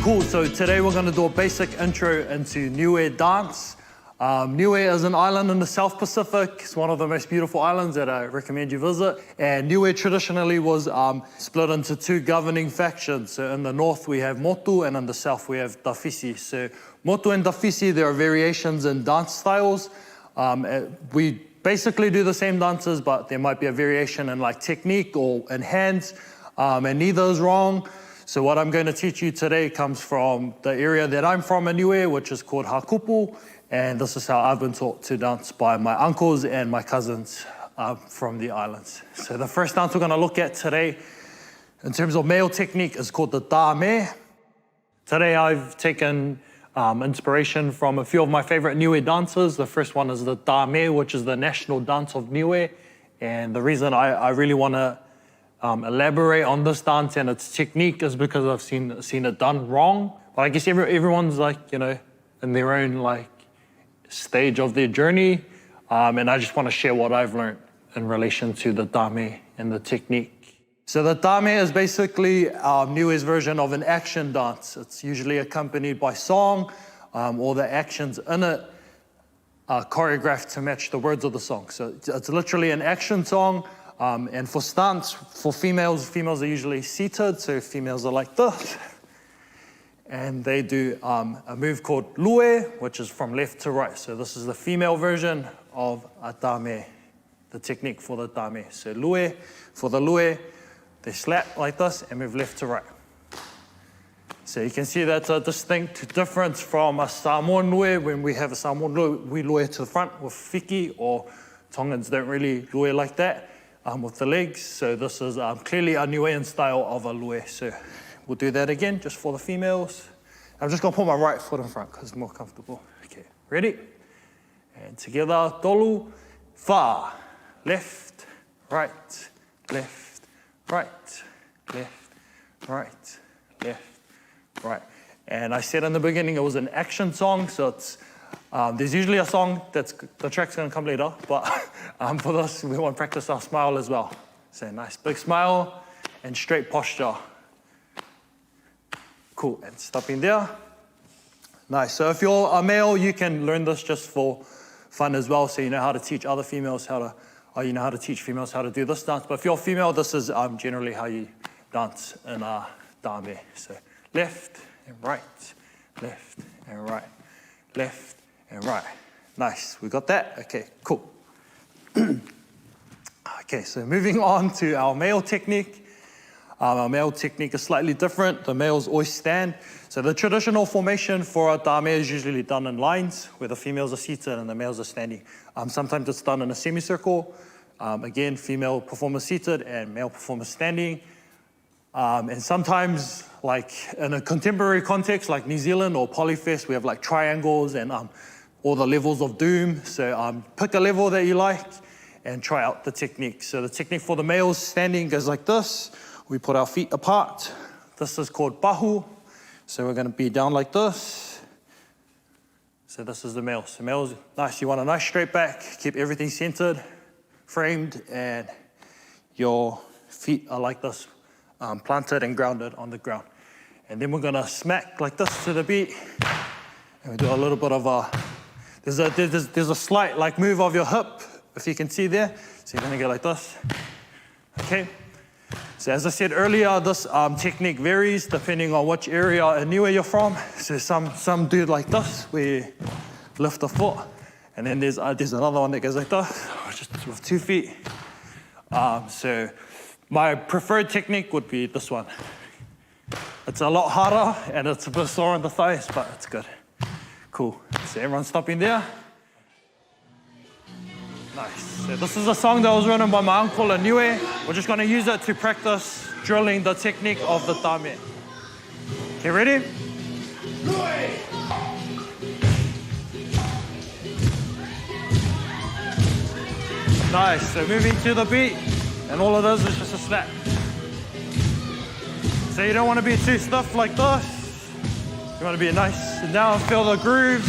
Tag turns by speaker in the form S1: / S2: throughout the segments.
S1: Cool, so today we're going to do a basic intro into Niue dance. Niue is an island in the South Pacific. It's one of the most beautiful islands that I recommend you visit. And Niue traditionally was split into two governing factions. So in the north we have Motu, and in the south we have Tafisi. So Motu and Tafisi, there are variations in dance styles. We basically do the same dances, but there might be a variation in like technique or in hands, and neither is wrong. So what I'm going to teach you today comes from the area that I'm from in Niue, which is called Hakupu, and this is how I've been taught to dance by my uncles and my cousins from the islands. So the first dance we're going to look at today, in terms of male technique, is called the Tāme. Today I've taken inspiration from a few of my favorite Niue dances. The first one is the Tāme, which is the national dance of Niue, and the reason I really want to elaborate on this dance and its technique is because I've seen it done wrong. But I guess everyone's like, you know, in their own like stage of their journey. And I just want to share what I've learned in relation to the Tāme and the technique. So the Tāme is basically Niue's version of an action dance. It's usually accompanied by song, or the actions in it are choreographed to match the words of the song. So it's literally an action song. And for stance, for females are usually seated, so females are like this. And they do a move called Lue, which is from left to right. So this is the female version of a Tāme, the technique for the Tāme. So Lue, for the Lue, they slap like this and move left to right. So you can see that's a distinct difference from a Samoan Lue. When we have a Samoan Lue, we Lue to the front with Whiki, or Tongans don't really Lue like that. With the legs, so this is clearly a Niuean style of a Lue. So we'll do that again, just for the females. I'm just gonna put my right foot in front because it's more comfortable. Okay, ready? And together, tolu, fa, left, right, left, right, left, right, left, right. And I said in the beginning it was an action song, so it's there's usually a song the track's gonna come later, but for this, we want to practice our smile as well. So nice big smile and straight posture. Cool, and stopping there. Nice, so if you're a male, you can learn this just for fun as well, so you know how to teach other females you know how to teach females how to do this dance. But if you're female, this is generally how you dance in a Tāme. So left and right, left and right, left and right. Nice, we got that? Okay, cool. Okay, so moving on to our male technique. Our male technique is slightly different. The males always stand. So the traditional formation for a Tāme is usually done in lines, where the females are seated and the males are standing. Sometimes it's done in a semicircle. Again, female performer seated and male performer standing. And sometimes, like in a contemporary context, like New Zealand or Polyfest, we have like triangles and all the levels of doom. So pick a level that you like and try out the technique. So the technique for the males standing goes like this. We put our feet apart. This is called pahu. So we're gonna be down like this. So this is the males. So males, nice, you want a nice straight back, keep everything centered, framed, and your feet are like this, planted and grounded on the ground. And then we're gonna smack like this to the beat. And we do a little bit of there's a slight like move of your hip, if you can see there. So you're gonna go like this, okay? So as I said earlier, this technique varies depending on which area in Niue you're from. So some do it like this, where you lift the foot. And then there's another one that goes like this, just with 2 feet. So my preferred technique would be this one. It's a lot harder and it's a bit sore on the thighs, but it's good. Cool. So everyone's stopping there. Nice. So this is a song that was written by my uncle in Niue. We're just going to use it to practice drilling the technique of the Tāme. Okay, ready? Nice. So moving to the beat, and all it is just a snap. So you don't want to be too stiff like this. You want to be nice and down, feel the groove.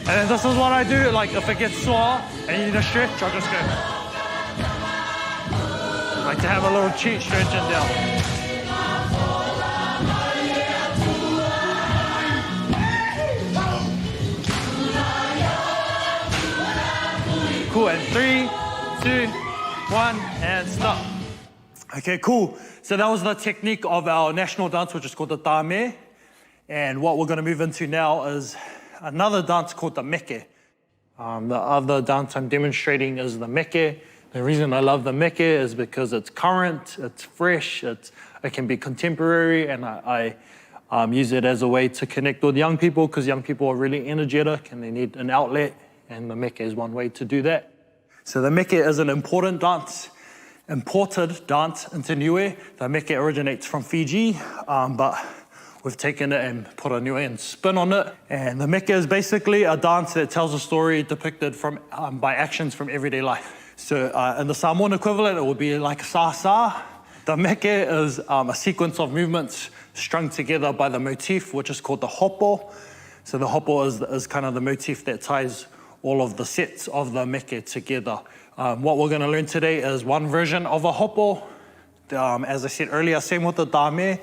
S1: And then this is what I do, like if it gets sore and you need to stretch, I'll just go. Like to have a little cheat stretching down. Cool, and 3, 2, 1, and stop. Okay, cool. So that was the technique of our national dance, which is called the Tame. And what we're gonna move into now is another dance called the Meke. The other dance I'm demonstrating is the Meke. The reason I love the Meke is because it's current, it's fresh, it can be contemporary, and I use it as a way to connect with young people because young people are really energetic and they need an outlet. And the Meke is one way to do that. So the Meke is an imported dance into Niue. The Meke originates from Fiji, but we've taken it and put a Niuean spin on it. And the Meke is basically a dance that tells a story depicted by actions from everyday life. So in the Samoan equivalent, it would be like sa-sa. The Meke is a sequence of movements strung together by the motif, which is called the hopo. So the hopo is kind of the motif that ties all of the sets of the Meke together. What we're gonna learn today is one version of a hopo. As I said earlier, same with the Tame.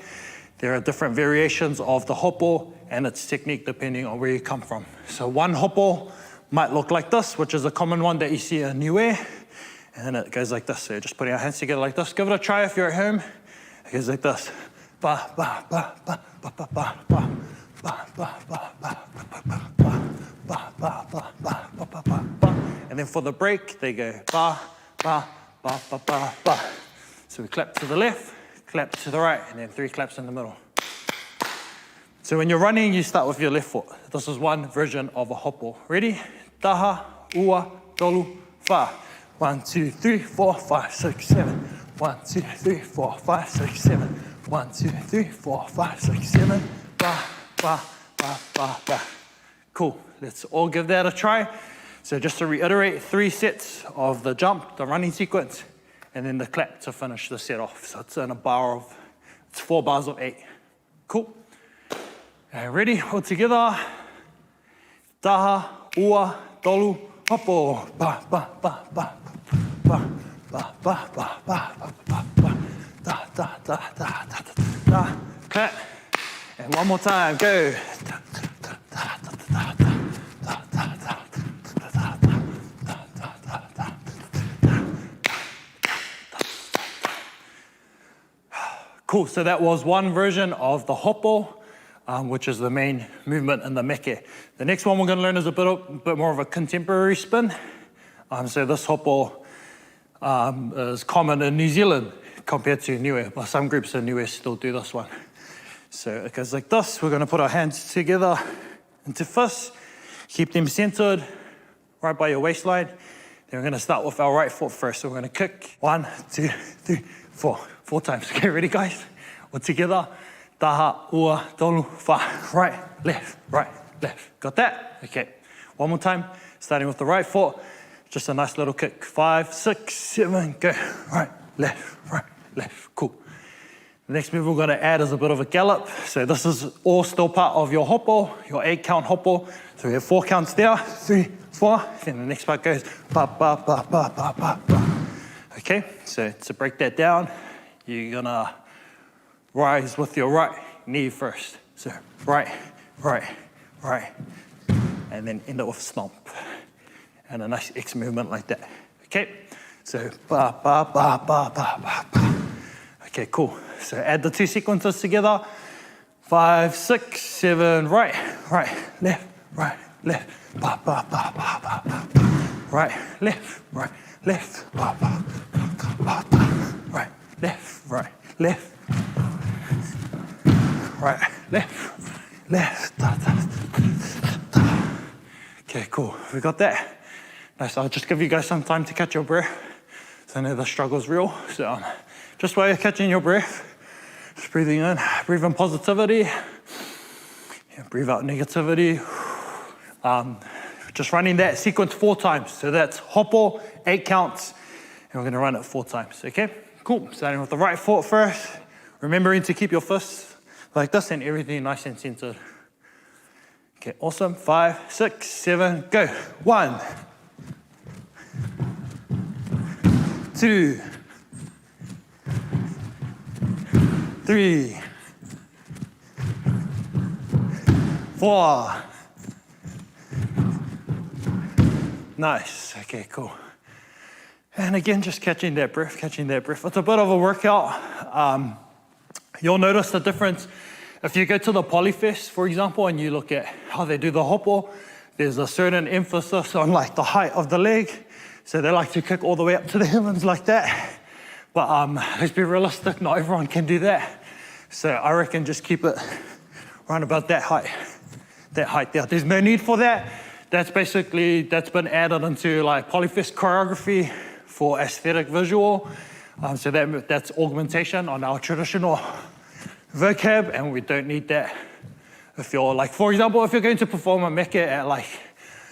S1: There are different variations of the hopo and its technique depending on where you come from. So one hopo might look like this, which is a common one that you see in Niue. And it goes like this. So just putting our hands together like this. Give it a try if you're at home. It goes like this. Ba, ba, ba, ba, ba, ba, ba, ba. Ba, ba, ba, ba, ba, ba, ba, ba. Ba, ba, ba, ba, ba, ba, ba, ba. And then for the break, they go ba, ba, ba, ba, ba, ba. So we clap to the left, clap to the right, and then 3 claps in the middle. So when you're running, you start with your left foot. This is one version of a hopo. Ready? Taha, ua, tolu, fa. 1, 2, 3, 4, 5, 6, 7. 1, 2, 3, 4, 5, 6, 7. 1, 2, 3, 4, 5, 6, 7. Ba, ba, ba, ba, ba. Cool, let's all give that a try. So just to reiterate, 3 sets of the jump, the running sequence, and then the clap to finish the set off. So it's in a bar of, it's 4 bars of 8. Cool. Ready, all together. Taha, ua, tolu, hopo. Ba, ba, ba, ba, ba, ba, ba, ba, ba, ba, ba, ba. Da, da, da, da, da, da, da. Clap. And one more time, go. Cool, so that was one version of the hopo, which is the main movement in the Meke. The next one we're going to learn is a bit more of a contemporary spin. So this hopo is common in New Zealand compared to Niue, but some groups in Niue still do this one. So it goes like this. We're going to put our hands together into fists, keep them centered right by your waistline. Then we're going to start with our right foot first. So we're going to kick 1, 2, 3, 4. 4 times. Okay, ready guys? All together. Taha, ua, tolu, fa. Right, left, right, left. Got that? Okay. One more time. Starting with the right foot. Just a nice little kick. 5, 6, 7, go. Right, left. Cool. The next move we're going to add is a bit of a gallop. So this is all still part of your hopo, your 8-count hopo. So we have 4 counts there. 3, 4. Then the next part goes ba, ba, ba, ba, ba, ba, ba. Okay, so to break that down, you're gonna rise with your right knee first. So right, and then end it with stomp. And a nice X movement like that. Okay, so ba, ba, ba, ba, ba, ba, ba. Okay, cool. So add the 2 sequences together. 5, 6, 7, right, left, ba, ba, ba, ba, ba, ba. Right, left, ba, ba, ba, ba, ba. Right, left, left. Da, da, da. Okay, cool. We got that. Nice. I'll just give you guys some time to catch your breath. So I know the struggle's real. So just while you're catching your breath, just breathing in, breathe in positivity, breathe out negativity. Just running that sequence 4 times. So that's hopo, 8 counts, and we're gonna run it 4 times, okay? Cool, starting with the right foot first. Remembering to keep your fists like this and everything nice and centered. Okay, awesome. 5, 6, 7, go. 1, 2, 3, 4. Nice. Okay, cool. And again, just catching that breath, catching that breath. It's a bit of a workout. You'll notice the difference. If you go to the Polyfest, for example, and you look at how they do the hopo, there's a certain emphasis on like the height of the leg. So they like to kick all the way up to the heavens like that. But let's be realistic, not everyone can do that. So I reckon just keep it around about that height there. There's no need for that. That's been added into like Polyfest choreography for aesthetic visual. So that's augmentation on our traditional vocab, and we don't need that. If you're like, for example, if you're going to perform a meke at like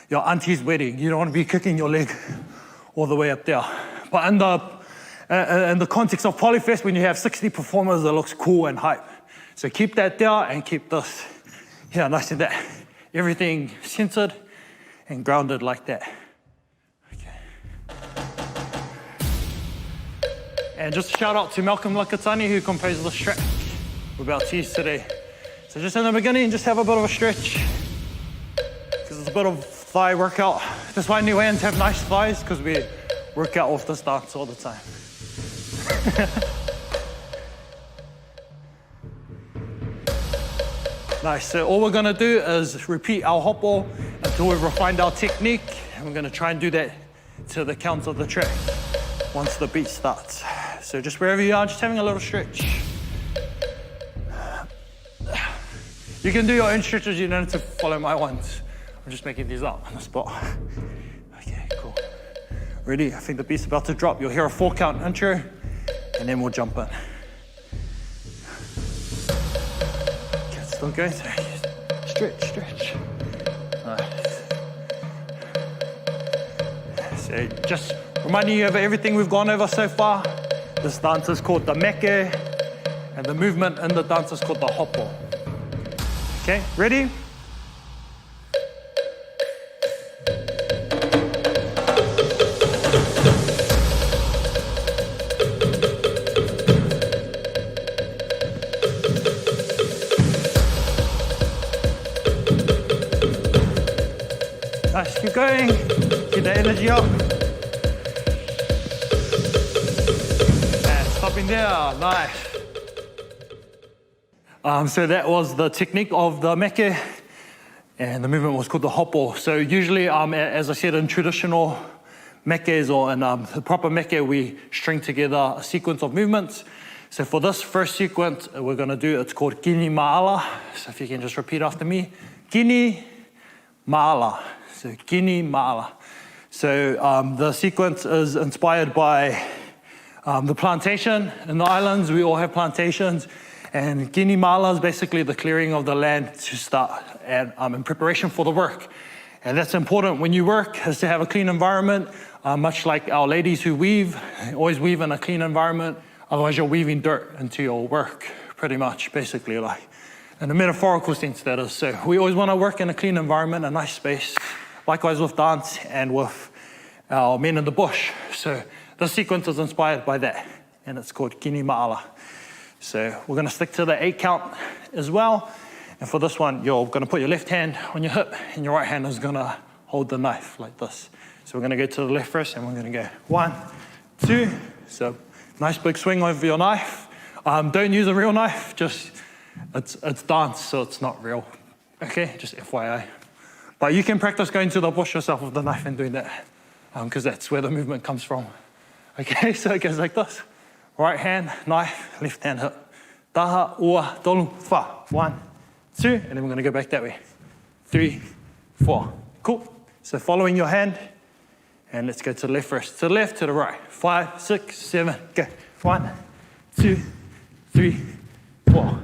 S1: your auntie's wedding, you don't want to be kicking your leg all the way up there. But in the context of Polyfest, when you have 60 performers, it looks cool and hype. So keep that there and keep this here nice and that. Everything centered and grounded like that. Okay. And just a shout out to Malcolm Lakatani who composed this track we're about to use today. So just in the beginning, just have a bit of a stretch because it's a bit of thigh workout. That's why Niueans have nice thighs, because we work out off this dance all the time. Nice, so all we're gonna do is repeat our hopo until we've refined our technique, and we're gonna try and do that to the count of the track once the beat starts. So just wherever you are, just having a little stretch. You can do your own stretches, you don't have to follow my ones. I'm just making these up on the spot. Okay, cool. Ready? I think the beat's about to drop. You'll hear a 4-count intro, and then we'll jump in. Okay, it's still going. Stretch, stretch. Nice. So just reminding you of everything we've gone over so far. This dance is called the meke, and the movement in the dance is called the hopo. Okay, ready? Nice, keep going. Keep the energy up. And stopping there, nice. So that was the technique of the meke, and the movement was called the hopo. So usually, as I said, in traditional mekes or in the proper meke, we string together a sequence of movements. So for this first sequence, we're gonna do, it's called Guinea Mala. So if you can just repeat after me, Guinea Mala. So Guinea Mala. So the sequence is inspired by the plantation in the islands. We all have plantations. And Guinea Mala is basically the clearing of the land to start and in preparation for the work. And that's important when you work, is to have a clean environment, much like our ladies who weave, always weave in a clean environment, otherwise you're weaving dirt into your work, pretty much, basically, like in a metaphorical sense that is. So we always want to work in a clean environment, a nice space, likewise with dance and with our men in the bush. So this sequence is inspired by that, and it's called Guinea Mala. So we're going to stick to the 8-count as well. And for this one, you're going to put your left hand on your hip, and your right hand is going to hold the knife like this. So we're going to go to the left first, and we're going to go 1, 2. So nice big swing over your knife. Don't use a real knife. Just it's dance, so it's not real. Okay, just FYI. But you can practice going to the bush yourself with the knife and doing that, because that's where the movement comes from. Okay, so it goes like this. Right hand, knife, left hand, hip. Taha, ua, tolu, fa. 1, 2, and then we're going to go back that way. 3, 4. Cool. So following your hand, and let's go to the left first. To the left, to the right. 5, 6, 7, go. 1, 2, 3, 4.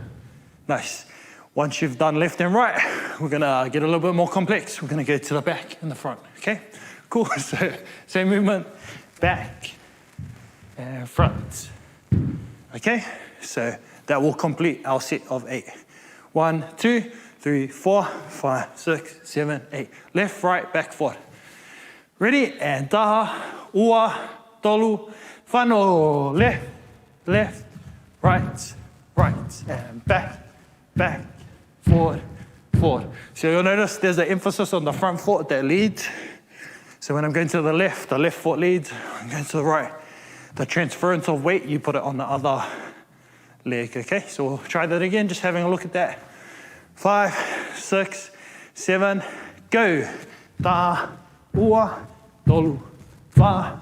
S1: Nice. Once you've done left and right, we're going to get a little bit more complex. We're going to go to the back and the front. Okay? Cool. So same movement, back and front. Okay, so that will complete our set of 8. 1, 2, 3, 4, 5, 6, 7, 8. Left, right, back, forward. Ready? And taha, ua, tolu, whānau. Left, left, right, right. And back, back, forward, forward. So you'll notice there's an emphasis on the front foot that leads. So when I'm going to the left foot leads. I'm going to the right. The transference of weight, you put it on the other leg, okay? So we'll try that again, just having a look at that. 5, 6, 7, go. Taha, ua, tolu, wha,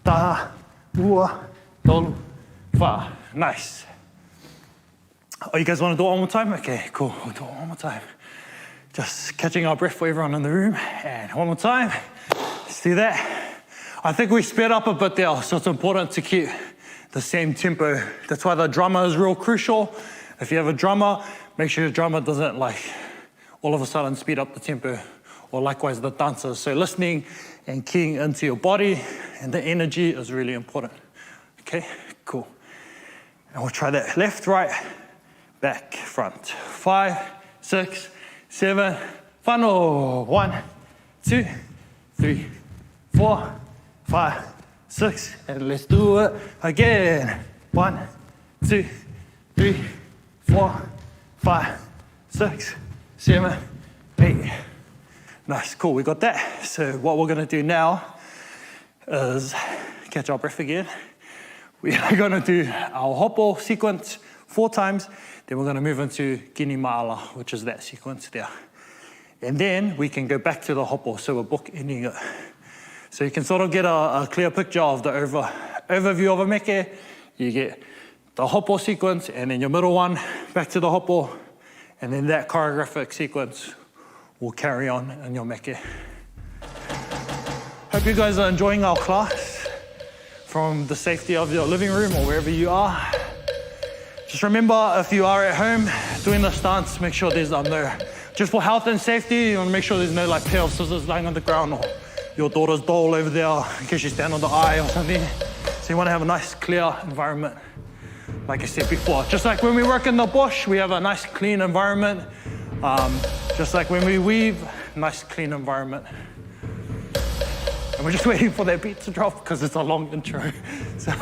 S1: taha, ua, tolu, wha. Nice. Oh, you guys want to do it one more time? Okay, cool. We'll do it one more time. Just catching our breath for everyone in the room. And one more time. Let's do that. I think we sped up a bit there, so it's important to keep the same tempo. That's why the drummer is real crucial. If you have a drummer, make sure your drummer doesn't all of a sudden speed up the tempo, or likewise the dancers. So listening and keying into your body and the energy is really important. Okay, cool. And we'll try that. Left, right, back, front. 5, 6, 7, whānau. 1, 2, 3, 4, 5, 6, and let's do it again. 1, 2, 3, 4, 5, 6, 7, 8. Nice, cool, we got that. So what we're gonna do now is catch our breath again. We are gonna do our hopo sequence 4 times, then we're gonna move into Guinea Mala, which is that sequence there. And then we can go back to the hopo, so we're bookending it. So you can sort of get a clear picture of the overview of a meke. You get the hopo sequence, and then your middle one, back to the hopo, and then that choreographic sequence will carry on in your meke. Hope you guys are enjoying our class from the safety of your living room or wherever you are. Just remember, if you are at home doing this dance, make sure there's just for health and safety, you want to make sure there's no pair of scissors lying on the ground, or your daughter's doll over there in case you stand on the eye or something. So you want to have a nice clear environment, like I said before. Just like when we work in the bush, we have a nice clean environment. Just like when we weave, nice clean environment. And we're just waiting for that beat to drop because it's a long intro. So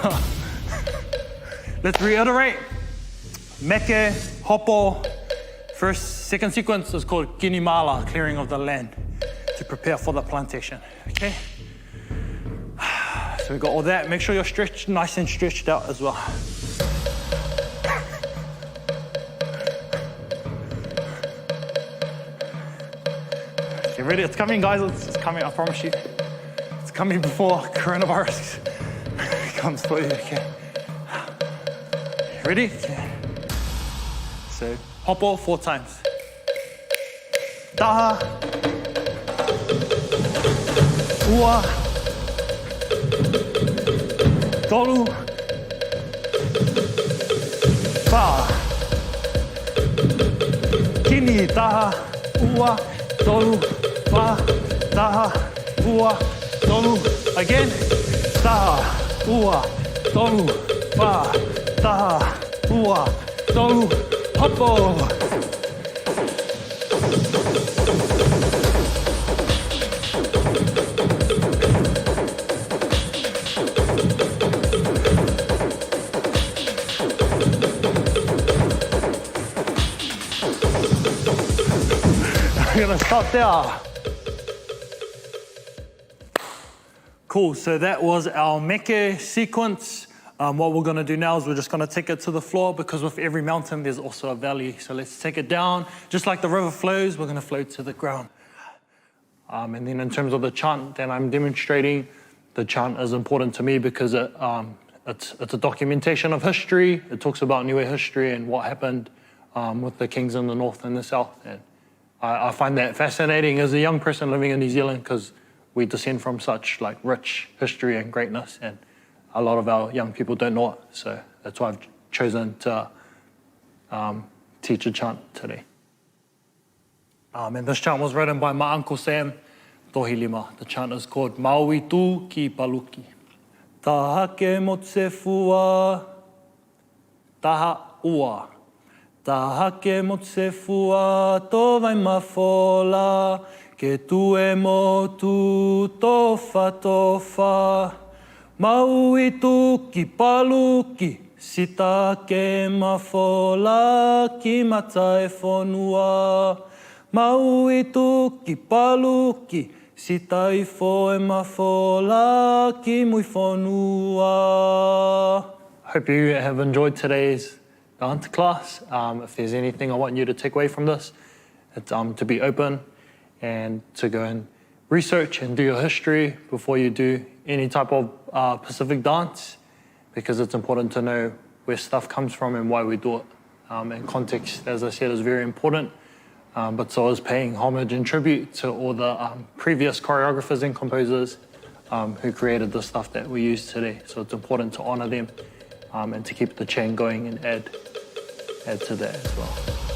S1: let's reiterate. Meke, hopo. Second sequence is called Guinea Mala, clearing of the land, to prepare for the plantation, okay? So we got all that. Make sure you're stretched, nice and stretched out as well. Okay, ready? It's coming, guys. It's coming, I promise you. It's coming before coronavirus comes for you, okay? Ready? Okay. So, hopo 4 times. Taha, ua, tolu, wha. Kini, taha, ua, tolu, wha, taha, ua, tolu. Again. Taha, ua, tolu, wha, taha, ua, tolu. Hopo. We're gonna stop there. Cool, so that was our meke sequence. What we're gonna do now is we're just gonna take it to the floor, because with every mountain, there's also a valley. So let's take it down. Just like the river flows, we're gonna flow to the ground. And then in terms of the chant that I'm demonstrating, the chant is important to me because it's a documentation of history. It talks about Niue history and what happened with the kings in the north and the south. And I find that fascinating as a young person living in New Zealand, because we descend from such rich history and greatness, and a lot of our young people don't know it. So that's why I've chosen to teach a chant today. And this chant was written by my Uncle Sam, Tohi Lima. The chant is called Maui Tu Ki Paluki. Taha ke motse fua, taha ua, Ta hake mo te fua, tō vai mawhola, ke tue mo tu tofa. Mau I tuki paluki, sita ke mawhola, ki mata e whonua. Mau I tuki paluki, sita I fo e mawhola, ki mui whonua. Hope you have enjoyed today's dance class. If there's anything I want you to take away from this, it's to be open and to go and research and do your history before you do any type of Pacific dance, because it's important to know where stuff comes from and why we do it. And context, as I said, is very important, but so is paying homage and tribute to all the previous choreographers and composers who created the stuff that we use today. So it's important to honor them and to keep the chain going and add to that as well.